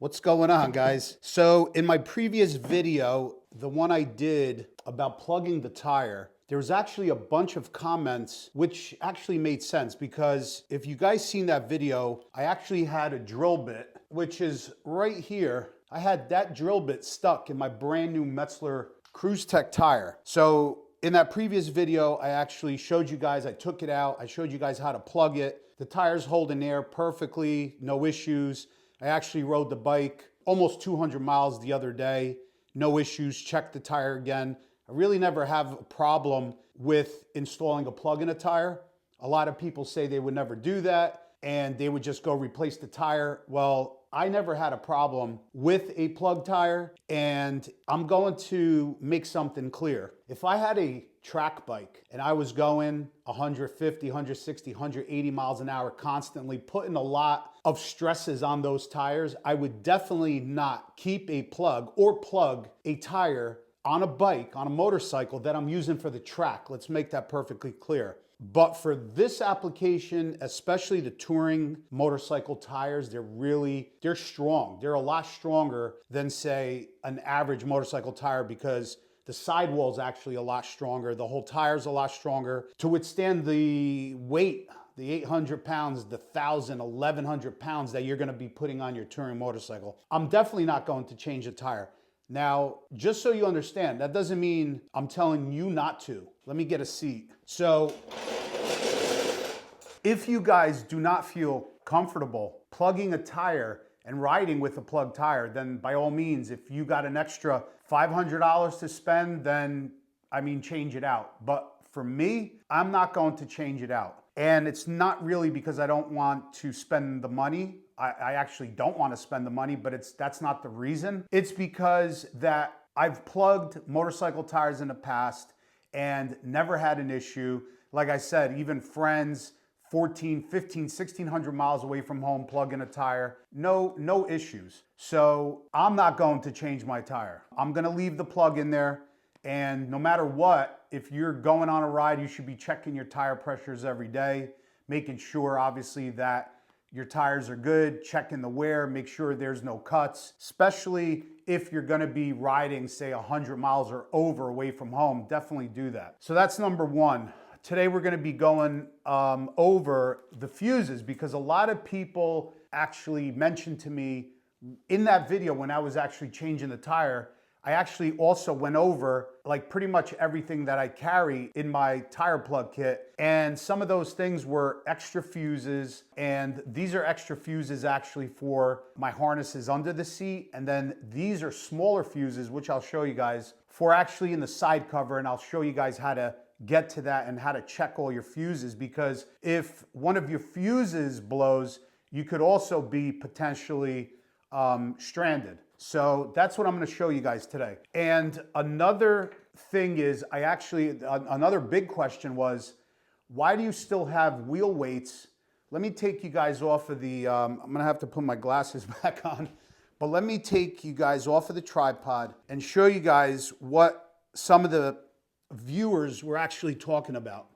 What's going on, guys? So in my previous video, the one I did about plugging the tire, there was actually a bunch of comments which actually made sense, because if you guys seen that video, I actually had a drill bit, which is right here. I had that drill bit stuck in my brand new Metzler Cruise Tech tire. So in that previous video, I actually showed you guys, I took it out, I showed you guys how to plug it. The tire's holding air perfectly, no issues. I actually rode the bike almost 200 miles the other day. No issues, checked the tire again. I really never have a problem with installing a plug in a tire. A lot of people say they would never do that and they would just go replace the tire. Well, I never had a problem with a plug tire, and I'm going to make something clear. If I had a track bike and I was going 150, 160, 180 miles an hour constantly, putting a lot of stresses on those tires, I would definitely not keep a plug or plug a tire on a bike, on a motorcycle that I'm using for the track. Let's make that perfectly clear. But for this application, especially the touring motorcycle tires, they're strong. They're a lot stronger than, say, an average motorcycle tire, because the sidewall is actually a lot stronger. The whole tire's a lot stronger to withstand the weight, the 800 pounds, the 1,000, 1,100 pounds that you're gonna be putting on your touring motorcycle. I'm definitely not going to change the tire. Now, just so you understand, that doesn't mean I'm telling you not to. Let me get a seat. So, if you guys do not feel comfortable plugging a tire and riding with a plugged tire, then by all means, if you got an extra $500 to spend, then change it out. But for me, I'm not going to change it out. And it's not really because I don't want to spend the money. I actually don't want to spend the money, but that's not the reason. It's because that I've plugged motorcycle tires in the past and never had an issue. Like I said, even friends 14, 15, 1,600 miles away from home plugging a tire, no issues. So I'm not going to change my tire. I'm gonna leave the plug in there, and no matter what, if you're going on a ride, you should be checking your tire pressures every day, making sure obviously that your tires are good, checking the wear, make sure there's no cuts, especially if you're gonna be riding, say 100 miles or over away from home, definitely do that. So that's number one. Today we're gonna be going over the fuses, because a lot of people actually mentioned to me in that video when I was actually changing the tire, I actually also went over like pretty much everything that I carry in my tire plug kit. And some of those things were extra fuses. And these are extra fuses actually for my harnesses under the seat. And then these are smaller fuses, which I'll show you guys, for actually in the side cover. And I'll show you guys how to get to that and how to check all your fuses, because if one of your fuses blows, you could also be potentially stranded. So that's what I'm going to show you guys today. And another thing is, another big question was, why do you still have wheel weights? Let me take you guys off of the, I'm going to have to put my glasses back on, but let me take you guys off of the tripod and show you guys what some of the viewers were actually talking about.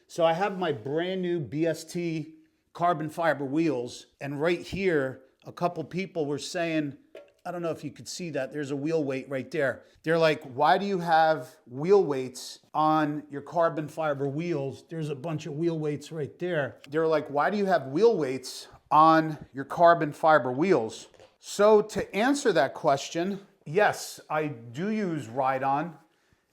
So I have my brand new BST carbon fiber wheels, and right here, a couple people were saying, I don't know if you could see that, there's a wheel weight right there. They're like, why do you have wheel weights on your carbon fiber wheels? There's a bunch of wheel weights right there. They're like, why do you have wheel weights on your carbon fiber wheels? So to answer that question, yes, I do use ride-on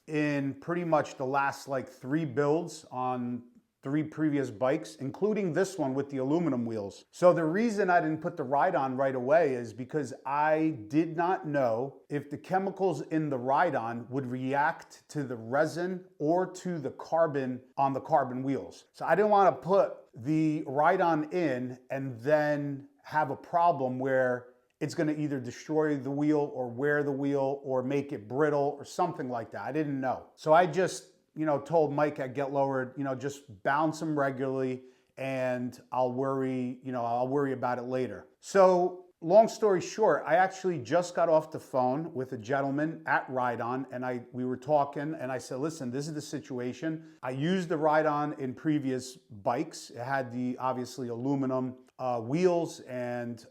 in pretty much the last like 3 builds on 3 previous bikes, including this one with the aluminum wheels. So the reason I didn't put the ride-on right away is because I did not know if the chemicals in the ride-on would react to the resin or to the carbon on the carbon wheels. So I didn't want to put the ride-on in and then have a problem where it's going to either destroy the wheel or wear the wheel or make it brittle or something like that. I didn't know. So I just told Mike at Get Lowered, just bounce them regularly and I'll worry about it later. So long story short, I actually just got off the phone with a gentleman at Ride-On, and we were talking, and I said, listen, this is the situation. I used the Ride-On in previous bikes. It had the obviously aluminum wheels, and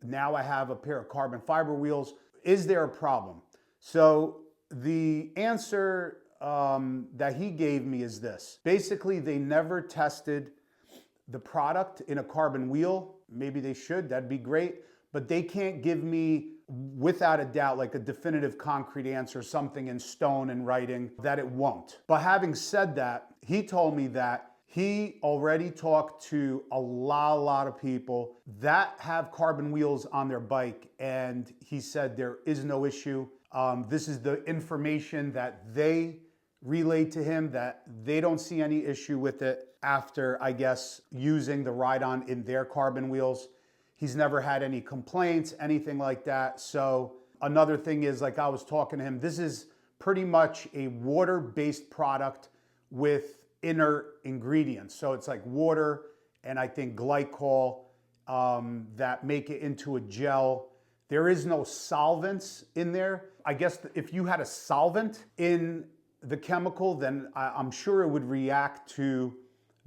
now I have a pair of carbon fiber wheels. Is there a problem? So the answer that he gave me is this. Basically, they never tested the product in a carbon wheel. Maybe they should, that'd be great. But they can't give me, without a doubt, like a definitive concrete answer, something in stone and writing that it won't. But having said that, he told me that he already talked to a lot of people that have carbon wheels on their bike, and he said there is no issue. This is the information that they relayed to him, that they don't see any issue with it after, I guess, using the ride-on in their carbon wheels. He's never had any complaints, anything like that. So another thing is, like I was talking to him, this is pretty much a water-based product with inert ingredients. So it's like water and I think glycol that make it into a gel. There is no solvents in there. I guess if you had a solvent in the chemical, then I'm sure it would react to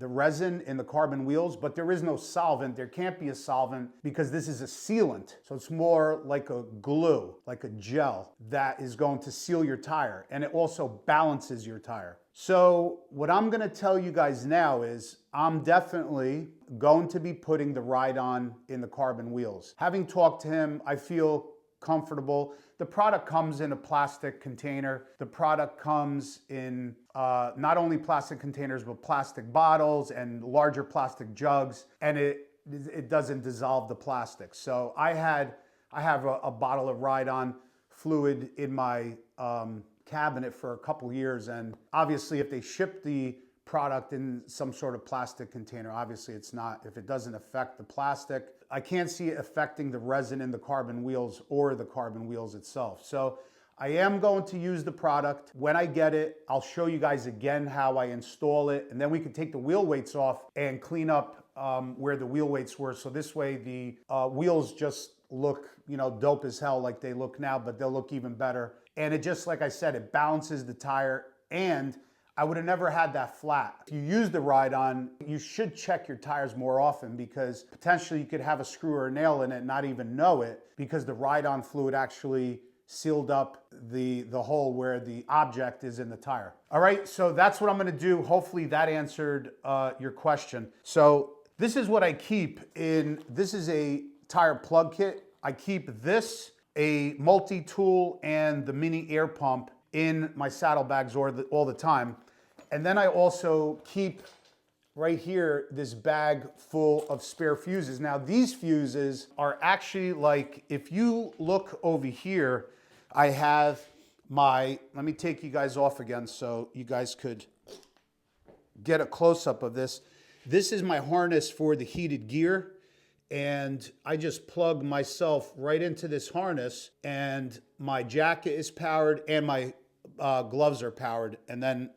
the resin in the carbon wheels, but there is no solvent. There can't be a solvent because this is a sealant. So it's more like a glue, like a gel that is going to seal your tire, and it also balances your tire. So what I'm gonna tell you guys now is I'm definitely going to be putting the ride-on in the carbon wheels. Having talked to him, I feel comfortable. The product comes in a plastic container. The product comes in not only plastic containers, but plastic bottles and larger plastic jugs, and it doesn't dissolve the plastic. So I have a bottle of ride-on fluid in my cabinet for a couple years, and obviously if they ship the product in some sort of plastic container, obviously it's not, if it doesn't affect the plastic, I can't see it affecting the resin in the carbon wheels or the carbon wheels itself. So I am going to use the product. When I get it, I'll show you guys again how I install it, and then we can take the wheel weights off and clean up where the wheel weights were. So this way the wheels just look, you know, dope as hell like they look now, but they'll look even better. And it just, like I said, it balances the tire, and I would have never had that flat. If you use the ride-on, you should check your tires more often, because potentially you could have a screw or a nail in it and not even know it, because the ride-on fluid actually sealed up the hole where the object is in the tire. All right, so that's what I'm gonna do. Hopefully that answered your question. So this is what I keep in, this is a tire plug kit. I keep this, a multi-tool, and the mini air pump in my saddlebags all the time. And then I also keep right here this bag full of spare fuses. Now these fuses are actually, like, if you look over here, I have my, let me take you guys off again so you guys could get a close-up of this. This is my harness for the heated gear, and I just plug myself right into this harness, and my jacket is powered and my gloves are powered, and then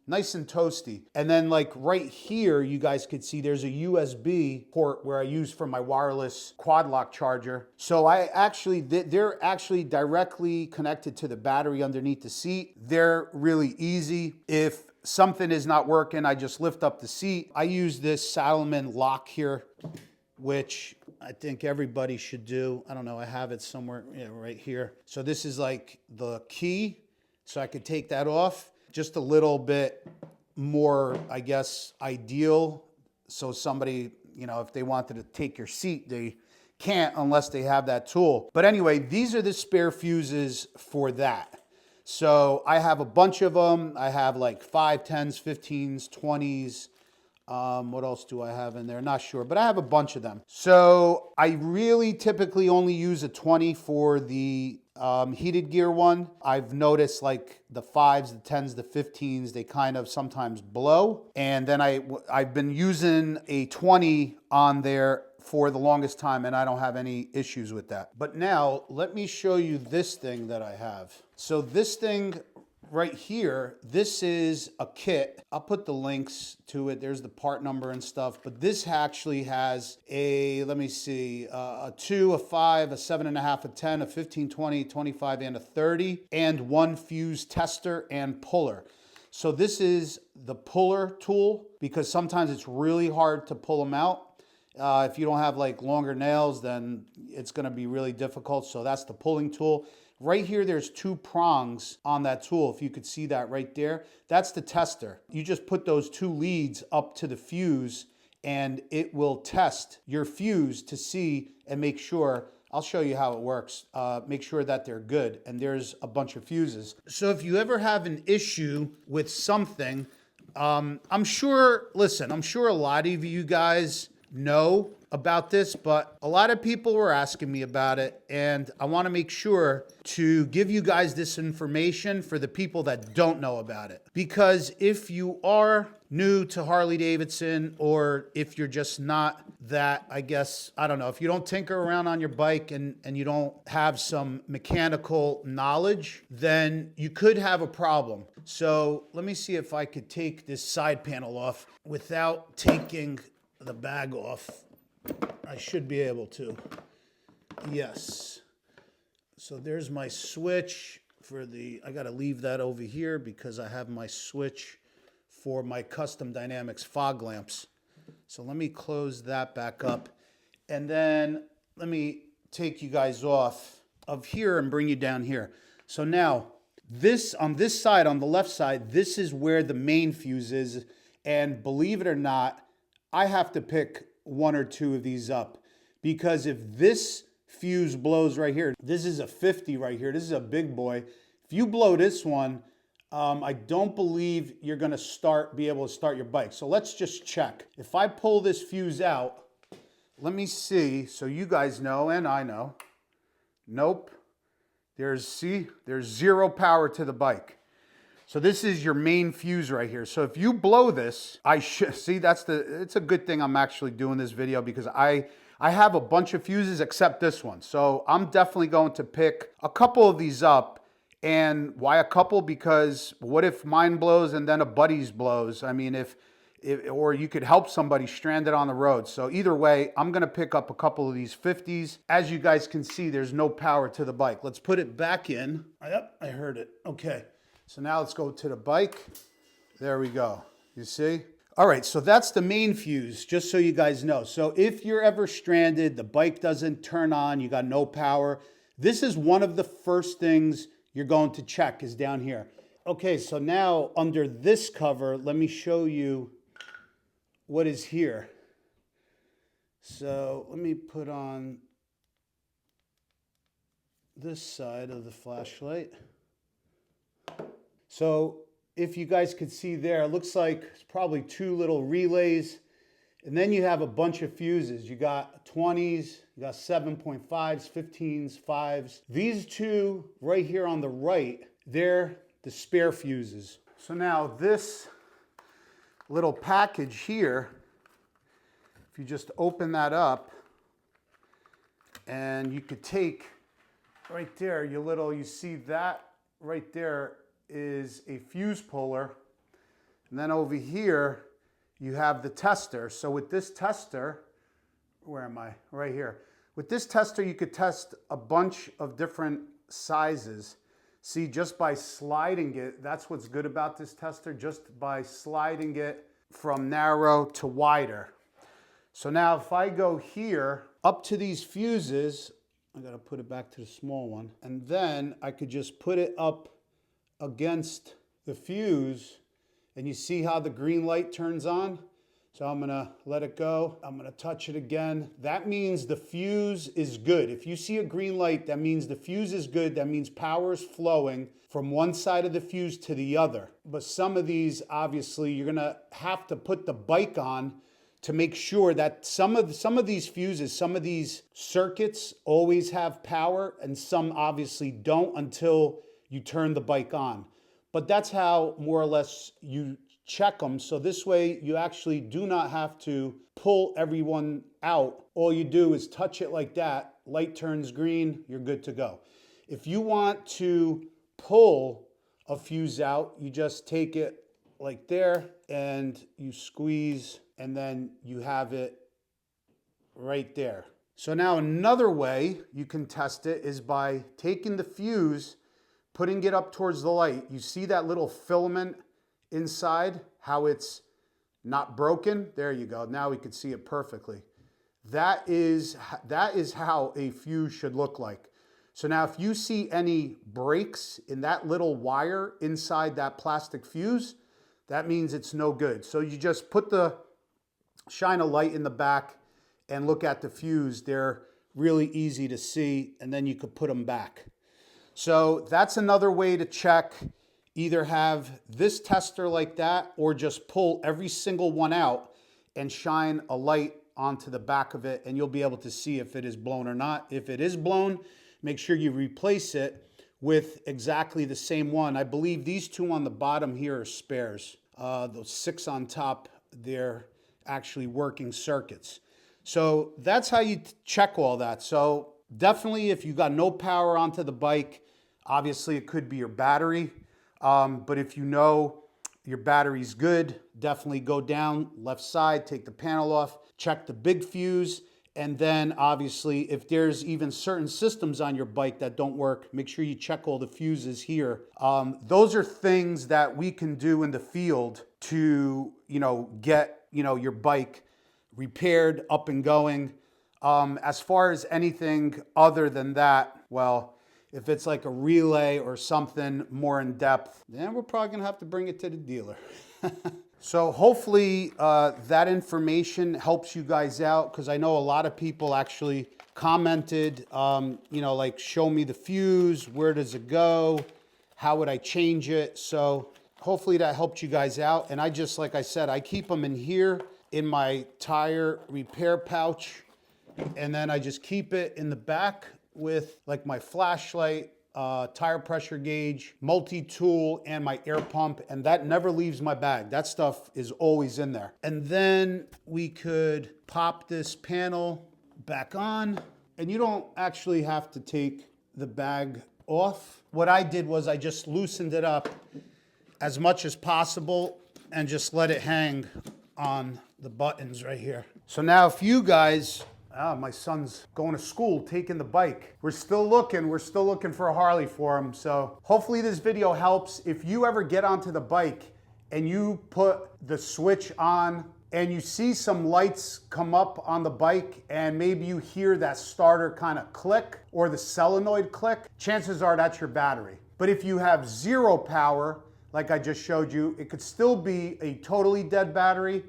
nice and toasty. And then, like, right here, you guys could see there's a USB port where I use for my wireless quad lock charger. So they're actually directly connected to the battery underneath the seat. They're really easy. If something is not working, I just lift up the seat. I use this Saddleman lock here, which I think everybody should do. I don't know, I have it somewhere, yeah, right here. So this is like the key. So I could take that off. Just a little bit more, I guess, ideal. So somebody, you know, if they wanted to take your seat, they can't unless they have that tool. But anyway, these are the spare fuses for that. So I have a bunch of them. I have like 5, 10s, 15s, 20s. What else do I have in there? Not sure, but I have a bunch of them. So I really typically only use a 20 for the heated gear one. I've noticed like the 5s, the 10s, the 15s, they kind of sometimes blow. And then I've been using a 20 on there for the longest time, and I don't have any issues with that. But now let me show you this thing that I have. So this thing right here, this is a kit. I'll put the links to it. There's the part number and stuff, but this actually has a, let me see, a 2, a 5, a 7.5, a 10, a 15, 20, 25, and a 30, and one fuse tester and puller. So this is the puller tool, because sometimes it's really hard to pull them out. If you don't have like longer nails, then it's gonna be really difficult. So that's the pulling tool. Right here, there's 2 prongs on that tool. If you could see that right there, that's the tester. You just put those 2 leads up to the fuse and it will test your fuse to see and make sure. I'll show you how it works. Make sure that they're good. And there's a bunch of fuses. So if you ever have an issue with something, I'm sure a lot of you guys know about this, but a lot of people were asking me about it, and I want to make sure to give you guys this information for the people that don't know about it. Because if you are new to Harley Davidson, or if you're just not that, I guess, I don't know, if you don't tinker around on your bike and you don't have some mechanical knowledge, then you could have a problem. So let me see if I could take this side panel off without taking the bag off. I should be able to. Yes. So there's my switch for the, I got to leave that over here because I have my switch for my custom dynamics fog lamps. So let me close that back up. And then let me take you guys off of here and bring you down here. So now this, on this side, on the left side, this is where the main fuse is. And believe it or not, I have to pick 1 or 2 of these up, because if this fuse blows right here, this is a 50 right here, this is a big boy. If you blow this one, I don't believe you're gonna be able to start your bike. So let's just check. If I pull this fuse out, let me see, so you guys know and I know. Nope, there's 0 power to the bike. So this is your main fuse right here. So if you blow this, it's a good thing I'm actually doing this video, because I have a bunch of fuses except this one. So I'm definitely going to pick a couple of these up. And why a couple? Because what if mine blows and then a buddy's blows? I mean, or you could help somebody stranded on the road. So either way, I'm gonna pick up a couple of these 50s. As you guys can see, there's no power to the bike. Let's put it back in. Yep, I heard it. Okay. So now let's go to the bike. There we go. You see? All right, so that's the main fuse, just so you guys know. So if you're ever stranded, the bike doesn't turn on, you got no power, this is one of the first things you're going to check, is down here. Okay, so now under this cover, let me show you what is here. So let me put on this side of the flashlight. So if you guys could see there, it looks like it's probably 2 little relays. And then you have a bunch of fuses. You got 20s, you got 7.5s, 15s, 5s. These 2 right here on the right, they're the spare fuses. So now this little package here, if you just open that up, and you could take right there, you see that right there is a fuse puller. And then over here, you have the tester. So with this tester, where am I? Right here. With this tester, you could test a bunch of different sizes. See, just by sliding it, that's what's good about this tester, just by sliding it from narrow to wider. So now if I go here, up to these fuses, I gotta put it back to the small one, and then I could just put it up against the fuse, and you see how the green light turns on? So I'm gonna let it go. I'm gonna touch it again. That means the fuse is good. If you see a green light, that means the fuse is good. That means power is flowing from one side of the fuse to the other. But some of these, obviously, you're gonna have to put the bike on to make sure that some of these fuses, some of these circuits always have power, and some obviously don't until you turn the bike on. But that's how more or less you check them. So this way you actually do not have to pull everyone out. All you do is touch it like that, light turns green, you're good to go. If you want to pull a fuse out, you just take it like there and you squeeze, and then you have it right there. So now another way you can test it is by taking the fuse, putting it up towards the light. You see that little filament inside, how it's not broken? There you go. Now we can see it perfectly. that is how a fuse should look like. So now if you see any breaks in that little wire inside that plastic fuse, that means it's no good. So you just shine a light in the back and look at the fuse. They're really easy to see, and then you could put them back. So that's another way to check. Either have this tester like that, or just pull every single one out and shine a light onto the back of it, and you'll be able to see if it is blown or not. If it is blown, make sure you replace it with exactly the same one. I believe these two on the bottom here are spares. Those 6 on top, they're actually working circuits. So that's how you check all that. So definitely if you got no power onto the bike, obviously it could be your battery. But if you know your battery's good, definitely go down left side, take the panel off, check the big fuse. And then obviously if there's even certain systems on your bike that don't work, make sure you check all the fuses here. Those are things that we can do in the field to, get, your bike repaired, up and going. As far as anything other than that, well, if it's like a relay or something more in depth, then we're probably gonna have to bring it to the dealer. So hopefully that information helps you guys out, because I know a lot of people actually commented, like show me the fuse, where does it go, how would I change it? So hopefully that helped you guys out. And I just, like I said, I keep them in here in my tire repair pouch, and then I just keep it in the back with like my flashlight, tire pressure gauge, multi-tool, and my air pump, and that never leaves my bag. That stuff is always in there. And then we could pop this panel back on, and you don't actually have to take the bag off. What I did was I just loosened it up as much as possible and just let it hang on the buttons right here. So now if you guys, my son's going to school, taking the bike. We're still looking for a Harley for him. So hopefully this video helps. If you ever get onto the bike and you put the switch on and you see some lights come up on the bike and maybe you hear that starter kind of click or the solenoid click, chances are that's your battery. But if you have zero power, like I just showed you, it could still be a totally dead battery.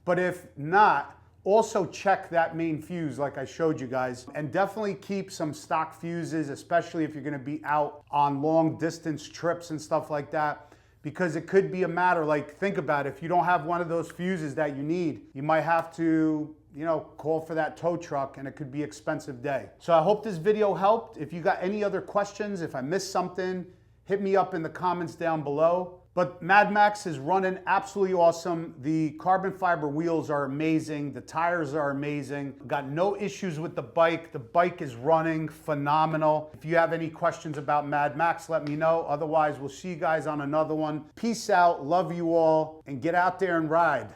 But if not, also check that main fuse like I showed you guys, and definitely keep some stock fuses, especially if you're gonna be out on long distance trips and stuff like that, because it could be a matter, like think about it, if you don't have one of those fuses that you need, you might have to, call for that tow truck, and it could be an expensive day. So I hope this video helped. If you got any other questions, if I missed something, hit me up in the comments down below. But Mad Max is running absolutely awesome. The carbon fiber wheels are amazing. The tires are amazing. Got no issues with the bike. The bike is running phenomenal. If you have any questions about Mad Max, let me know. Otherwise, we'll see you guys on another one. Peace out. Love you all. And get out there and ride.